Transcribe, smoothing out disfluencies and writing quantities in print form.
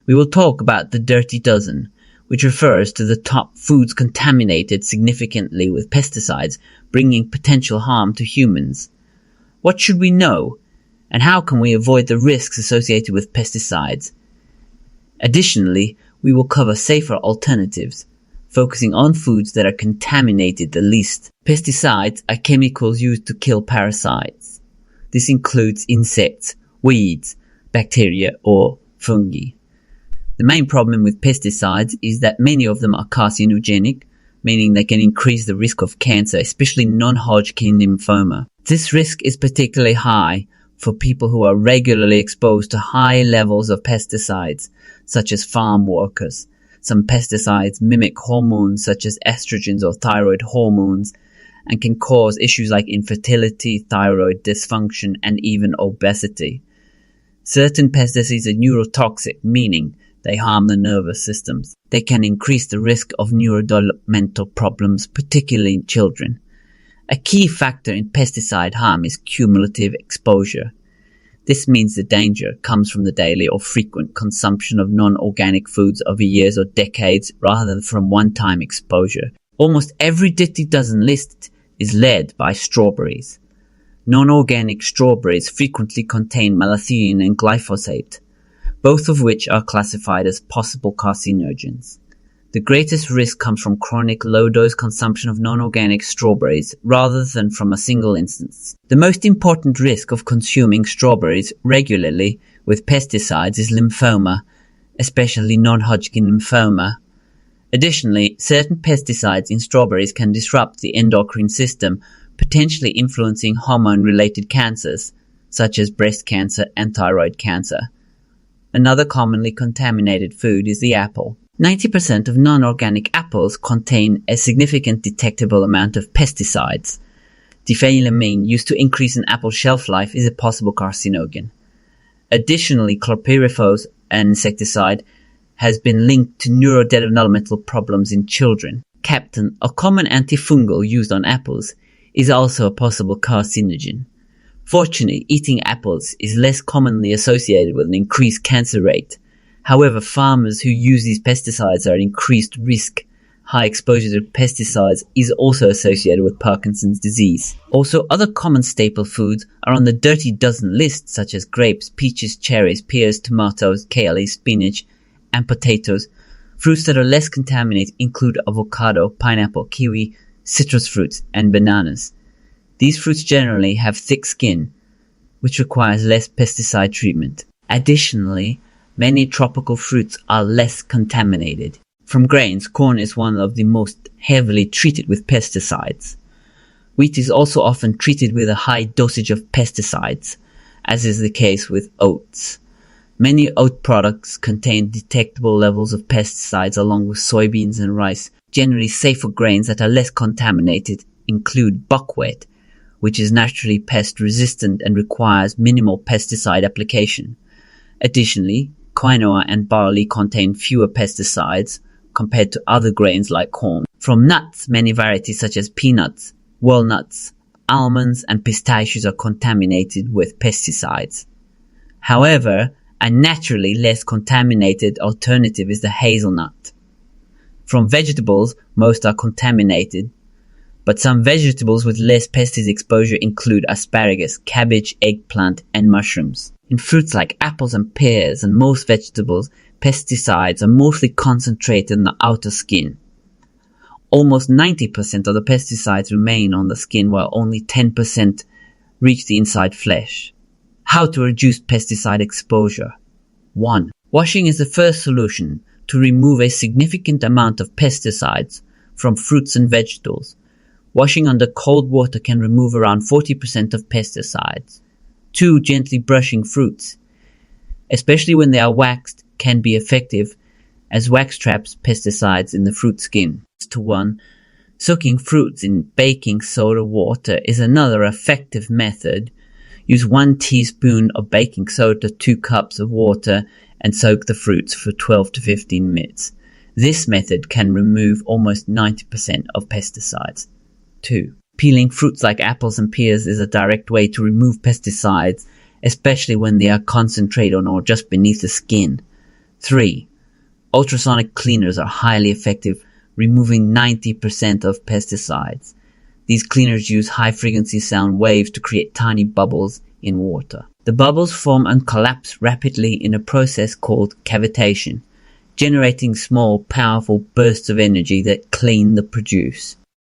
We will talk about the dirty dozen, which refers to the top foods contaminated significantly with pesticides, bringing potential harm to humans. What should we know, and how can we avoid the risks associated with pesticides? Additionally, we will cover safer alternatives, focusing on foods that are contaminated the least. Pesticides are chemicals used to kill parasites. This includes insects, weeds, bacteria, or fungi. The main problem with pesticides is that many of them are carcinogenic, meaning they can increase the risk of cancer, especially non-Hodgkin lymphoma. This risk is particularly high for people who are regularly exposed to high levels of pesticides, such as farm workers. Some pesticides mimic hormones such as estrogens or thyroid hormones and can cause issues like infertility, thyroid dysfunction, and even obesity. Certain pesticides are neurotoxic, meaning they harm the nervous systems. They can increase the risk of neurodevelopmental problems, particularly in children. A key factor in pesticide harm is cumulative exposure. This means the danger comes from the daily or frequent consumption of non-organic foods over years or decades rather than from one-time exposure. Almost every dirty dozen list is led by strawberries. Non-organic strawberries frequently contain malathion and glyphosate, both of which are classified as possible carcinogens. The greatest risk comes from chronic low-dose consumption of non-organic strawberries rather than from a single instance. The most important risk of consuming strawberries regularly with pesticides is lymphoma, especially non-Hodgkin lymphoma. Additionally, certain pesticides in strawberries can disrupt the endocrine system, potentially influencing hormone-related cancers, such as breast cancer and thyroid cancer. Another commonly contaminated food is the apple. 90% of non-organic apples contain a significant detectable amount of pesticides. Diphenylamine, used to increase an apple's shelf life, is a possible carcinogen. Additionally, chlorpyrifos, an insecticide, has been linked to neurodevelopmental problems in children. Captain, a common antifungal used on apples, is also a possible carcinogen. Fortunately, eating apples is less commonly associated with an increased cancer rate. However, farmers who use these pesticides are at increased risk. High exposure to pesticides is also associated with Parkinson's disease. Also, other common staple foods are on the dirty dozen list, such as grapes, peaches, cherries, pears, tomatoes, kale, spinach, and potatoes. Fruits that are less contaminated include avocado, pineapple, kiwi, citrus fruits, and bananas. These fruits generally have thick skin, which requires less pesticide treatment. Additionally, many tropical fruits are less contaminated. From grains, corn is one of the most heavily treated with pesticides. Wheat is also often treated with a high dosage of pesticides, as is the case with oats. Many oat products contain detectable levels of pesticides along with soybeans and rice. Generally safer grains that are less contaminated include buckwheat, which is naturally pest resistant and requires minimal pesticide application. Additionally, quinoa and barley contain fewer pesticides compared to other grains like corn. From nuts, many varieties such as peanuts, walnuts, almonds, and pistachios are contaminated with pesticides. However, a naturally less contaminated alternative is the hazelnut. From vegetables, most are contaminated, but some vegetables with less pesticide exposure include asparagus, cabbage, eggplant, and mushrooms. In fruits like apples and pears and most vegetables, pesticides are mostly concentrated in the outer skin. Almost 90% of the pesticides remain on the skin, while only 10% reach the inside flesh. How to reduce pesticide exposure? 1. Washing is the first solution to remove a significant amount of pesticides from fruits and vegetables. Washing under cold water can remove around 40% of pesticides. 2. Gently brushing fruits, especially when they are waxed, can be effective, as wax traps pesticides in the fruit skin. 1. Soaking fruits in baking soda water is another effective method. Use 1 teaspoon of baking soda to 2 cups of water and soak the fruits for 12 to 15 minutes. This method can remove almost 90% of pesticides. 2. Peeling fruits like apples and pears is a direct way to remove pesticides, especially when they are concentrated on or just beneath the skin. 3. Ultrasonic cleaners are highly effective, removing 90% of pesticides. These cleaners use high-frequency sound waves to create tiny bubbles in water. The bubbles form and collapse rapidly in a process called cavitation, generating small, powerful bursts of energy that clean the produce.